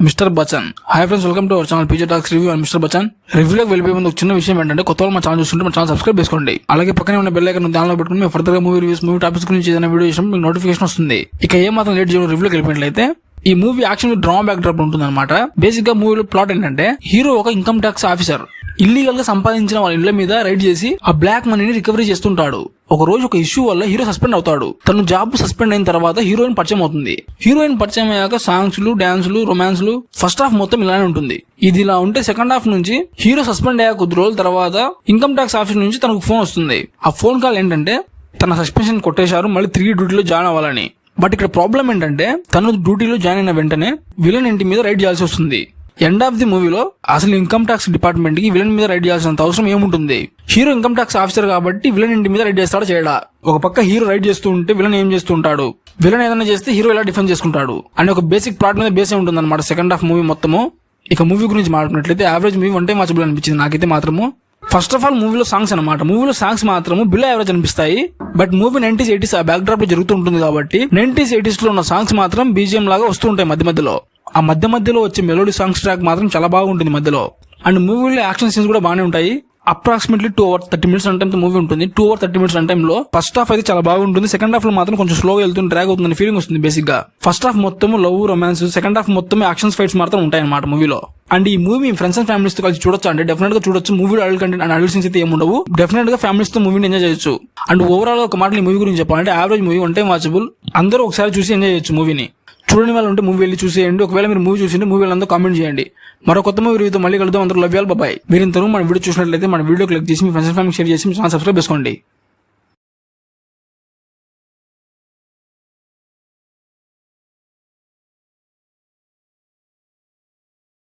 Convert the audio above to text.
Mister Bachchan. Hi friends, welcome to our channel PJ talks review and mister Bachchan. రివ్యూలోకి వెళ్ళిపోయే ముందు ఒక చిన్న విషయం ఏంటంటే, కొత్త వాళ్ళు మా ఛానల్ చూస్తుంటే మన ఛానల్ సబ్స్క్రైబ్ చేసుకోండి. అలాగే పక్కనే ఉన్న బెల్ ఐకాన్ దానిలో పెట్టుకుని మేము ఫర్దర్ గా మూవీ రివ్యూస్, మూవీ టాపిక్స్ గురించి ఏదైనా వీడియో చేసినప్పుడు మీకు నోటిఫికేషన్ వస్తుంది. ఇక ఏ మాత్రం లేట్ చేయడం రివ్యూలోకి వెళ్ళిపోయినట్లయితే, ఈ movie action drama back drop ఉంటుంది అనమాట. బేసిక్ గా మూవీలో ప్లాట్ ఏంటంటే, హీరో ఒక ఇన్కమ్ ట్యాక్స్ ఆఫీసర్ ఇల్లీగల్ గా సంపాదించిన వాళ్ళ ఇళ్ల మీద రైడ్ చేసి ఆ బ్లాక్ మనీని రికవరీ చేస్తుంటాడు. ఒక రోజు ఒక ఇష్యూ వల్ల హీరో సస్పెండ్ అవుతాడు. తను జాబ్ సస్పెండ్ అయిన తర్వాత హీరోయిన్ పరిచయం అవుతుంది. హీరోయిన్ పరిచయం అయ్యాక సాంగ్స్లు, డాన్సులు, రొమాన్స్లు ఫస్ట్ హాఫ్ మొత్తం ఇలానే ఉంటుంది. ఇది ఇలా ఉంటే సెకండ్ హాఫ్ నుంచి హీరో సస్పెండ్ అయ్యాక కొద్ది రోజుల తర్వాత ఇన్కమ్ ట్యాక్స్ ఆఫీస్ నుంచి తనకు ఫోన్ వస్తుంది. ఆ ఫోన్ కాల్ ఏంటంటే, తన సస్పెన్షన్ కొట్టేశారు, మళ్ళీ 3 డ్యూటీలో జాయిన్ అవ్వాలని. బట్ ఇక్కడ ప్రాబ్లం ఏంటంటే, తను డ్యూటీలో జాయిన్ అయిన వెంటనే విలన్ ఇంటి మీద రైడ్ చేయాల్సి వస్తుంది. ఎండ్ ఆఫ్ ది మూవీలో అసలు ఇన్కమ్ ట్యాక్స్ డిపార్ట్మెంట్ కి విలన్ మీద రైడ్ చేయాల్సినంత అవసరం ఏముంటుంది? హీరో ఇన్కమ్ ట్యాక్స్ ఆఫీసర్ కాబట్టి విలన్ ఇంటి మీద రైడ్ చేస్తాడా చేయడా? ఒక పక్క హీరో రైడ్ చేస్తూ ఉంటే విలన్ ఏం చేస్తూ ఉంటాడు? విలన్ ఏదైనా చేస్తే హీరో ఎలా డిఫెండ్ చేసుకుంటాడు అని ఒక బేసిక్ ప్లాట్ మీద బేసే ఉంటుంది అనమాట సెకండ్ హాఫ్ మూవీ మొత్తము. ఇక మూవీ గురించి మాట్లాడినట్లయితే, average movie one time watchable అనిపించింది నాకైతే మాత్రము. ఫస్ట్ ఆఫ్ ఆల్ మూవీలో సాంగ్స్ అనమాట. మూవీలో సాంగ్స్ మాత్రము బిలో యావరేజ్ అనిపిస్తాయి. బట్ మూవీ 90s 80s ఆ బ్యాక్ డ్రాప్ లో జరుగుతూ ఉంటుంది కాబట్టి 90s 80s లో ఉన్న సాంగ్స్ మాత్రం బీజిఎం లాగా వస్తూ ఉంటాయి మధ్య మధ్యలో. ఆ మధ్యలో వచ్చే మెలోడీ సాంగ్స్ ట్రాక్ మాత్రం చాలా బాగుంటుంది మధ్యలో. అండ్ మూవీలో యాక్షన్ సీన్స్ కూడా బాగానే ఉంటాయి. Approximately 2 hours 30 minutes run time movie ఉంటుంది. 2 hours 30 minutes రన్ టైం లో ఫస్ట్ హాఫ్ అయితే చాలా బాగుంటుంది. సెకండ్ హాఫ్ లో మాత్రం కొంచెం స్లోగా వెళ్తుంది, డ్రాగ్ అవుతుంది ఫీలింగ్ వస్తుంది. బేసిక్ గా ఫస్ట్ హాఫ్ మొత్తం లవ్, రొమాన్స్, సెకండ్ హాఫ్ మొత్తం యాక్షన్ ఫైట్స్ మాత్రం ఉంటాయి అనమాట మూవీలో. అండ్ ఈ మూవీ ఫ్రెండ్స్ అండ్ ఫ్యామిలీస్ తో కలిసి చూడొచ్చు అంటే డెఫినెట్ గా చూడొచ్చు. మూవీలో adult content and adult scenes అయితే ఏముండవు. డెఫినెట్ గా ఫ్యామిలీస్ తో మూవీని ఎంజాయ్ చేయొచ్చు. అండ్ ఓవరాల్ ఒక మాట ఈ మూవీ గురించి చెప్పాలంటే, average movie one time watchable. అందరూ ఒకసారి చూసి ఎంజాయ్ చేయొచ్చు మూవీని. చూడని వాళ్ళు ఉంటే మూవీ వెళ్ళి చూసేయండి. ఒకవేళ మీరు మూవీ చూసింటే మూవీ వాళ్ళందరూ కామెంట్ చేయండి. మరో కొత్త మూవీ రివ్యూతో మళ్ళీ కలుద్దాం. అందరూ లవ్ యూ ఆల్, బాయ్. మీరు ఇంతవరకు మన వీడియో చూసినట్లయితే మన వీడియో క్లిక్ చేసి మీ ఫ్రెండ్స్ అండ్ ఫ్యామిలీ షేర్ చేసి మీ ఛానల్ సబ్స్క్రైబ్ చేసుకోండి.